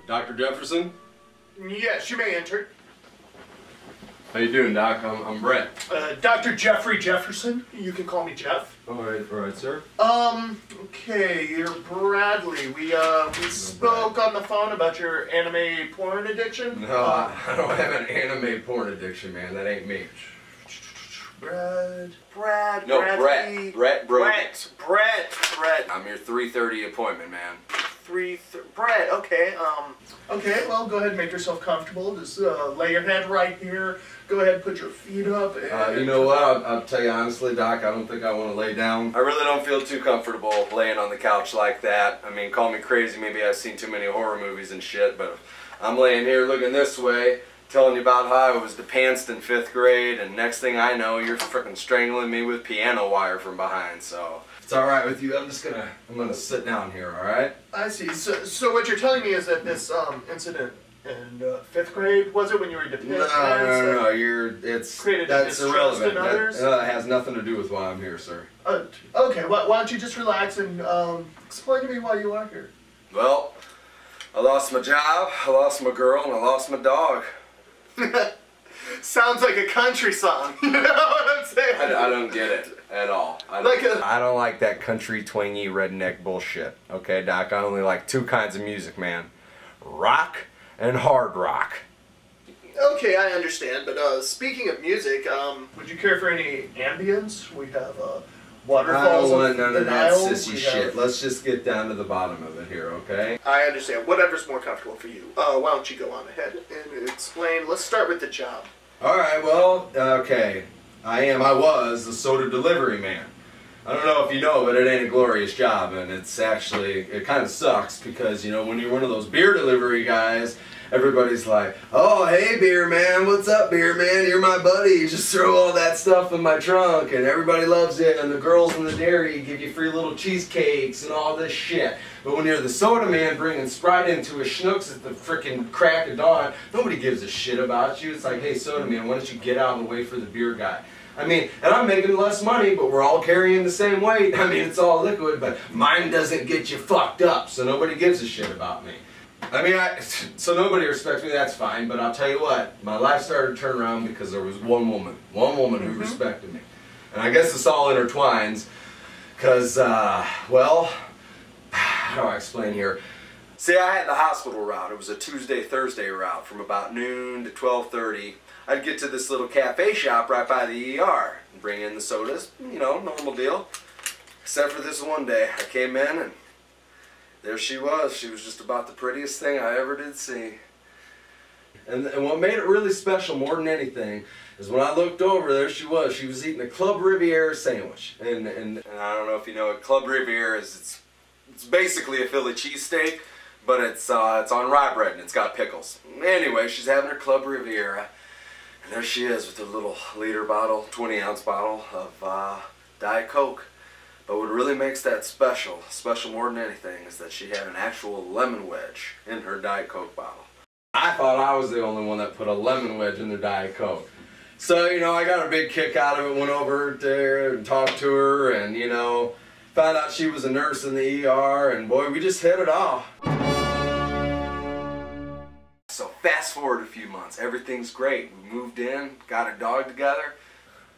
Dr. Jefferson? Yes, you may enter. How you doing, Doc? I'm Brett. Dr. Jeffrey Jefferson. You can call me Jeff. All right, sir. Okay, you're Bradley. We spoke on the phone about your anime porn addiction. No, I don't have an anime porn addiction, man. That ain't me. Brett. No, Bradley. Brett. Brett. I'm your 3:30 appointment, man. Brett, okay, okay, well, go ahead and make yourself comfortable. Just, lay your head right here. Go ahead and put your feet up. And You know what? I'll tell you honestly, Doc, I don't think I want to lay down. I really don't feel too comfortable laying on the couch like that. I mean, call me crazy, maybe I've seen too many horror movies and shit, but I'm laying here looking this way, telling you about how I was depantsed in 5th grade, and next thing I know, you're frickin' strangling me with piano wire from behind, so... If it's alright with you, I'm gonna sit down here, alright? I see. So what you're telling me is that this, incident in 5th grade, was it when you were depantsed? No, that's irrelevant. That has nothing to do with why I'm here, sir. Okay, why don't you just relax and, explain to me why you are here. Well, I lost my job, I lost my girl, and I lost my dog. Sounds like a country song. You know what I'm saying? I don't get it at all. I don't like that country, twangy, redneck bullshit. Okay, Doc? I only like 2 kinds of music, man. Rock and hard rock. Okay, I understand, but speaking of music, would you care for any ambience? We have waterfalls. I don't want none of that Nile. sissy shit. Let's just get down to the bottom of it here, okay? I understand. Whatever's more comfortable for you. Why don't you go on ahead and explain? Let's start with the job. Alright, well, okay. I was the soda delivery man. I don't know if you know, but it ain't a glorious job, and it kind of sucks because, you know, when you're one of those beer delivery guys, everybody's like, oh, hey, beer man, what's up, beer man? You're my buddy. You just throw all that stuff in my trunk, and everybody loves it, and the girls in the dairy give you free little cheesecakes and all this shit. But when you're the soda man bringing Sprite into a Schnucks at the frickin' crack of dawn, nobody gives a shit about you. It's like, hey, soda man, why don't you get out of the way for the beer guy? I mean, and I'm making less money, but we're all carrying the same weight. I mean, it's all liquid, but mine doesn't get you fucked up, so nobody gives a shit about me. I mean, so nobody respects me, that's fine, but I'll tell you what, my life started to turn around because there was one woman who respected me. And I guess this all intertwines, because, well, how do I explain here? See, I had the hospital route. It was a Tuesday-Thursday route from about noon to 12:30. I'd get to this little cafe shop right by the ER and bring in the sodas, you know, normal deal. Except for this one day, I came in and there she was. She was just about the prettiest thing I ever did see. And what made it really special more than anything is when I looked over, there she was. She was eating a Club Riviera sandwich. And I don't know if you know what Club Riviera is. It's basically a Philly cheesesteak, but it's on rye bread and it's got pickles. Anyway, she's having her Club Riviera. And there she is with a little liter bottle, 20-ounce bottle of Diet Coke. But what really makes that special more than anything, is that she had an actual lemon wedge in her Diet Coke bottle. I thought I was the only one that put a lemon wedge in their Diet Coke. So, you know, I got a big kick out of it, went over there and talked to her, and, you know, found out she was a nurse in the ER, and boy, we just hit it off. So fast forward a few months, everything's great. We moved in, got a dog together.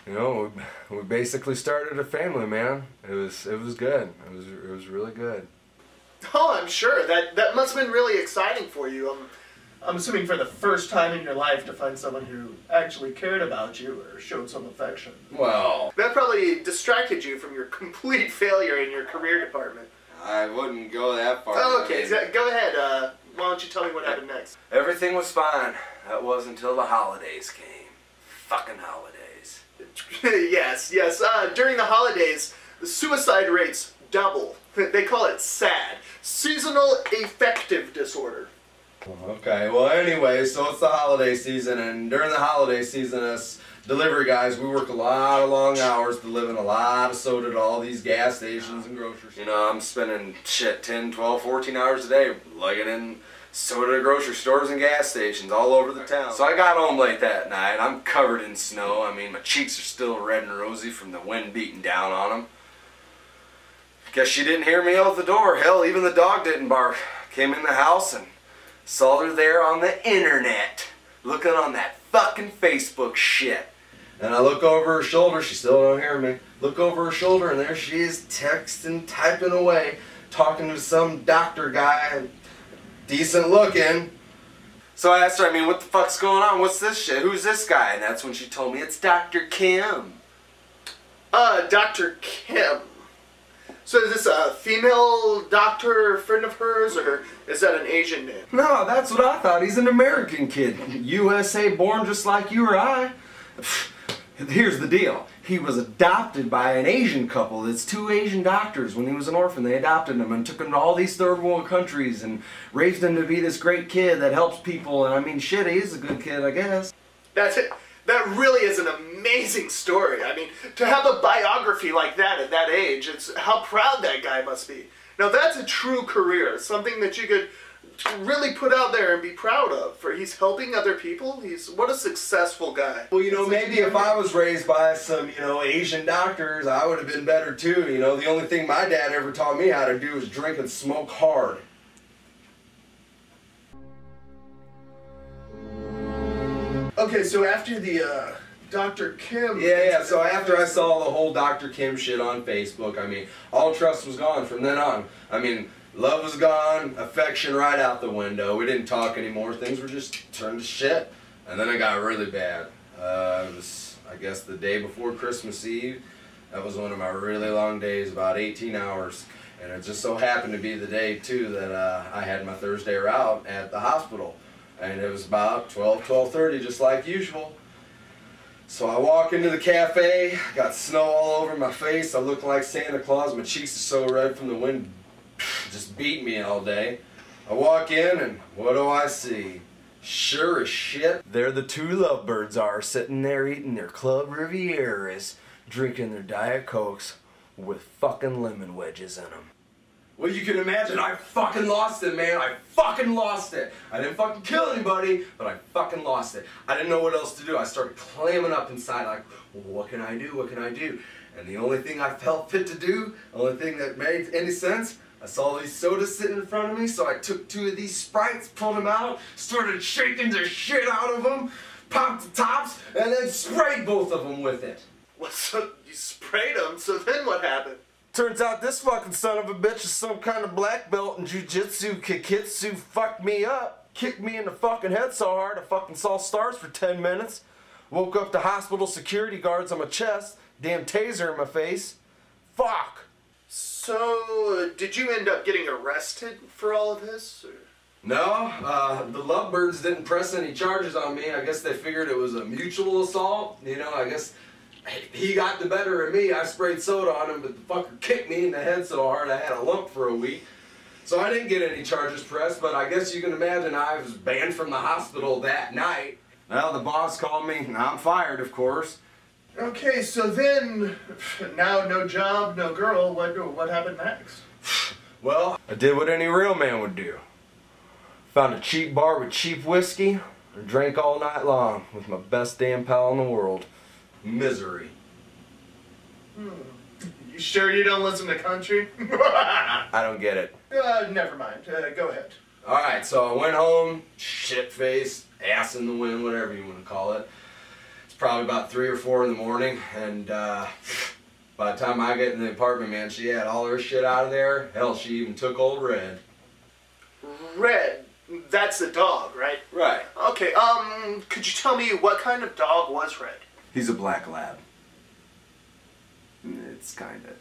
You know, we basically started a family, man. It was good. It was really good. Oh, I'm sure. That must have been really exciting for you. I'm assuming for the first time in your life to find someone who actually cared about you or showed some affection. Well, that probably distracted you from your complete failure in your career department. I wouldn't go that far. Oh, okay, so go ahead. Why don't you tell me what happened next? Everything was fine. That was until the holidays came. Fucking holidays. Yes. During the holidays, the suicide rates double. They call it SAD. Seasonal Affective Disorder. Okay, well anyway, so it's the holiday season, and during the holiday season, us delivery guys, we work a lot of long hours delivering a lot of soda to all these gas stations and groceries. You know, I'm spending, shit, 10, 12, 14 hours a day lugging in soda to grocery stores and gas stations all over the town. So I got home late that night. I'm covered in snow. I mean, my cheeks are still red and rosy from the wind beating down on them. Guess she didn't hear me out the door. Hell, even the dog didn't bark. Came in the house and saw her there on the internet, looking on that fucking Facebook shit. And I look over her shoulder, she still don't hear me. Look over her shoulder and there she is texting, typing away, talking to some doctor guy, decent looking. So I asked her, I mean, what the fuck's going on? What's this shit? Who's this guy? And that's when she told me it's Dr. Kim. Dr. Kim. So is this a female doctor friend of hers, or is that an Asian name? No, that's what I thought. He's an American kid. USA born just like you or I. Here's the deal. He was adopted by an Asian couple. It's two Asian doctors. When he was an orphan, they adopted him and took him to all these third world countries and raised him to be this great kid that helps people. And I mean, shit, he's a good kid, I guess. That's it. That really is an amazing story. I mean, to have a biography like that at that age, it's how proud that guy must be. Now that's a true career, something that you could really put out there and be proud of. For he's helping other people. What a successful guy. Well, you know, maybe if I was raised by some, you know, Asian doctors, I would have been better too. You know, the only thing my dad ever taught me how to do was drink and smoke hard. Okay, so after the Dr. Kim... Yeah, so after I saw the whole Dr. Kim shit on Facebook, I mean, all trust was gone from then on. I mean, love was gone, affection right out the window. We didn't talk anymore. Things were just turned to shit. And then it got really bad. It was, I guess, the day before Christmas Eve. That was one of my really long days, about 18 hours. And it just so happened to be the day, too, that I had my Thursday route at the hospital. And it was about 12:30, just like usual. So I walk into the cafe, got snow all over my face, I look like Santa Claus, my cheeks are so red from the wind, just beat me all day. I walk in and what do I see? Sure as shit, there the two lovebirds are, sitting there eating their Club Rivieras, drinking their Diet Cokes with fucking lemon wedges in them. Well, you can imagine, I fucking lost it, man. I fucking lost it. I didn't fucking kill anybody, but I fucking lost it. I didn't know what else to do. I started clamming up inside like, well, what can I do? What can I do? And the only thing I felt fit to do, the only thing that made any sense, I saw these sodas sitting in front of me, so I took two of these Sprites, pulled them out, started shaking the shit out of them, popped the tops, and then sprayed both of them with it. What, so you sprayed them, so then what happened? Turns out this fucking son of a bitch is some kind of black belt in jujitsu, kikitsu, fucked me up, kicked me in the fucking head so hard I fucking saw stars for 10 minutes, woke up to hospital security guards on my chest, damn taser in my face. Fuck! So, did you end up getting arrested for all of this? Or? No, the lovebirds didn't press any charges on me. I guess they figured it was a mutual assault. You know, I guess he got the better of me. I sprayed soda on him, but the fucker kicked me in the head so hard I had a lump for a week. So I didn't get any charges pressed, but I guess you can imagine I was banned from the hospital that night. Well, the boss called me. Now I'm fired, of course. Okay, so then, now no job, no girl, what happened next? Well, I did what any real man would do. Found a cheap bar with cheap whiskey, and drank all night long with my best damn pal in the world. Misery. You sure you don't listen to country? I don't get it. Never mind. Go ahead. Alright, so I went home, shit-faced, ass in the wind, whatever you want to call it. It's probably about 3 or 4 in the morning, and by the time I get in the apartment, man, she had all her shit out of there. Hell, she even took old Red. Red? That's the dog, right? Right. Okay, could you tell me what kind of dog was Red? He's a black lab. It's kinda...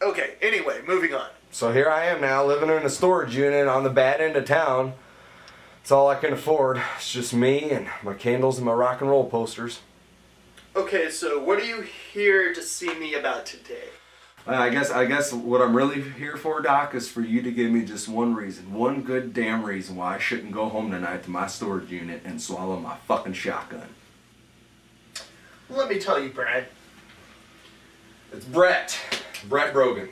Okay, anyway, moving on. So here I am now, living in a storage unit on the bad end of town. It's all I can afford. It's just me and my candles and my rock and roll posters. Okay, so what are you here to see me about today? I guess what I'm really here for, Doc, is for you to give me just one reason. One good damn reason why I shouldn't go home tonight to my storage unit and swallow my fucking shotgun. Let me tell you, Brad. It's Brett. Brett Brogan.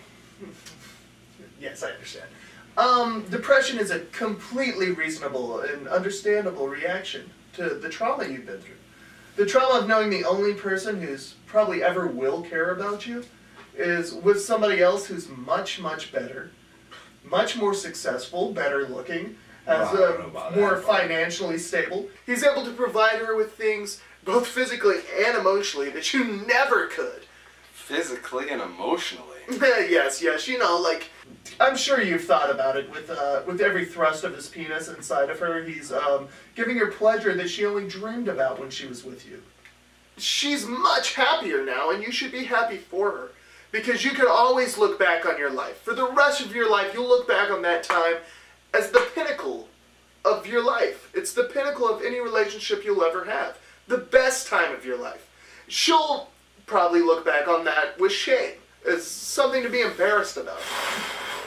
Yes, I understand. Depression is a completely reasonable and understandable reaction to the trauma you've been through. The trauma of knowing the only person who's probably ever will care about you is with somebody else who's much, much better, much more successful, better looking, has Well, I don't know about more that. financially stable. He's able to provide her with things, both physically and emotionally, that you never could. Physically and emotionally. Yes, you know, like, I'm sure you've thought about it with every thrust of his penis inside of her. He's giving her pleasure that she only dreamed about when she was with you. She's much happier now, and you should be happy for her. Because you can always look back on your life. For the rest of your life, you'll look back on that time as the pinnacle of your life. It's the pinnacle of any relationship you'll ever have. The best time of your life. She'll probably look back on that with shame. As something to be embarrassed about.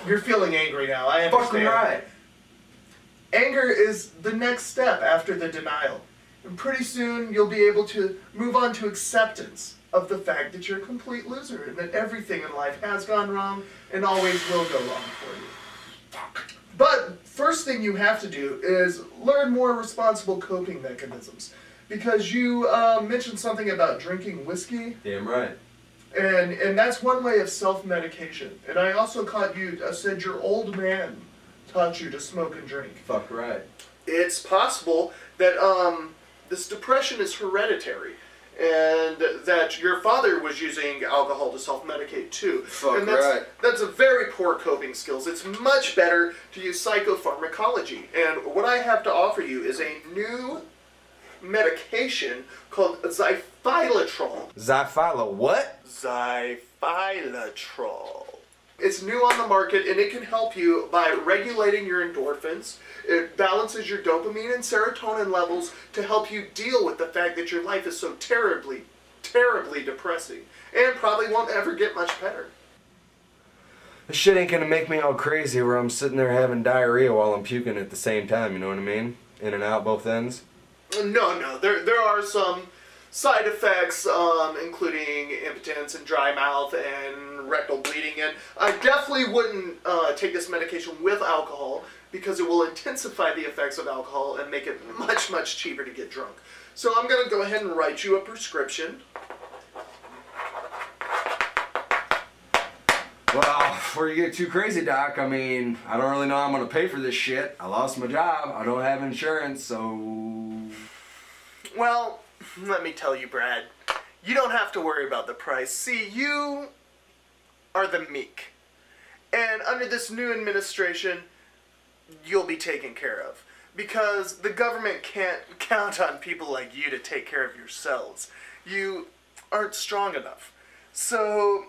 You're feeling angry now, I understand. Fucking right. Anger is the next step after the denial. And pretty soon you'll be able to move on to acceptance of the fact that you're a complete loser and that everything in life has gone wrong and always will go wrong for you. But first thing you have to do is learn more responsible coping mechanisms. Because you mentioned something about drinking whiskey. Damn right. And that's one way of self-medication. And I also caught you, said your old man taught you to smoke and drink. Fuck right. It's possible that this depression is hereditary. And that your father was using alcohol to self-medicate too. Fuck and that's, right. That's a very poor coping skills. It's much better to use psychopharmacology. And what I have to offer you is a new medication called xyphylotryl. Xyphilo what? Xyphylotryl. It's new on the market, and it can help you by regulating your endorphins. It balances your dopamine and serotonin levels to help you deal with the fact that your life is so terribly, terribly depressing, and probably won't ever get much better. This shit ain't gonna make me all crazy where I'm sitting there having diarrhea while I'm puking at the same time, you know what I mean? In and out both ends. No, there are some side effects, including impotence and dry mouth and rectal bleeding, and I definitely wouldn't take this medication with alcohol because it will intensify the effects of alcohol and make it much, much cheaper to get drunk. So I'm going to go ahead and write you a prescription. Well, before you get too crazy, Doc, I mean, I don't really know how I'm gonna pay for this shit. I lost my job, I don't have insurance, so... Well, let me tell you, Brad, you don't have to worry about the price. See, you are the meek. And under this new administration, you'll be taken care of. Because the government can't count on people like you to take care of yourselves. You aren't strong enough. So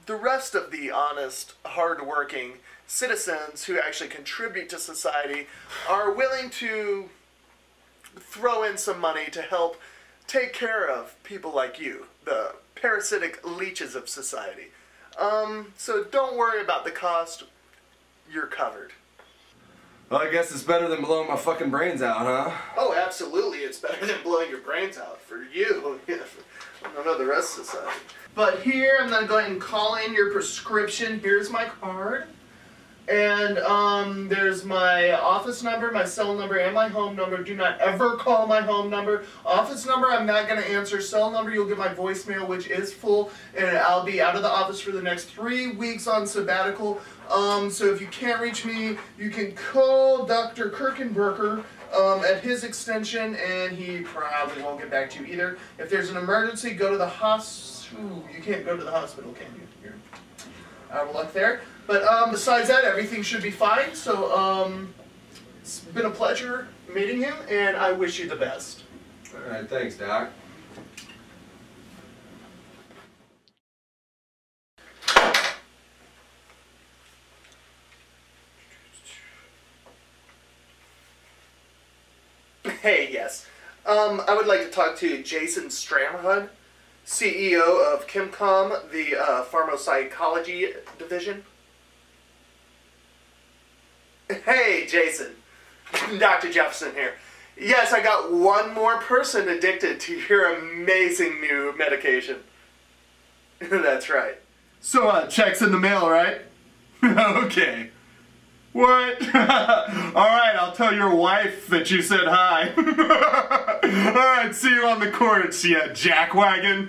the rest of the honest, hard-working citizens who actually contribute to society are willing to throw in some money to help take care of people like you, the parasitic leeches of society. So don't worry about the cost. You're covered. Well, I guess it's better than blowing my fucking brains out, huh? Oh, absolutely. It's better than blowing your brains out for you. I don't know the rest of society. But here, I'm going to go ahead and call in your prescription. Here's my card. And there's my office number, my cell number, and my home number. Do not ever call my home number. Office number, I'm not going to answer. Cell number, you'll get my voicemail, which is full. And I'll be out of the office for the next 3 weeks on sabbatical. So if you can't reach me, you can call Dr. Kirkenberger at his extension, and he probably won't get back to you either. If there's an emergency, go to the hospital. You can't go to the hospital, can you? You're out of luck there. But besides that, everything should be fine. So it's been a pleasure meeting you, and I wish you the best. All right, thanks, Doc. Hey, yes. I would like to talk to Jason Stramhud, CEO of Kimcom, the pharmacopsychology division. Hey, Jason. Dr. Jefferson here. Yes, I got one more person addicted to your amazing new medication. That's right. So, check's in the mail, right? Okay. What? Alright, I'll tell your wife that you said hi. Alright, see you on the courts, you jackwagon.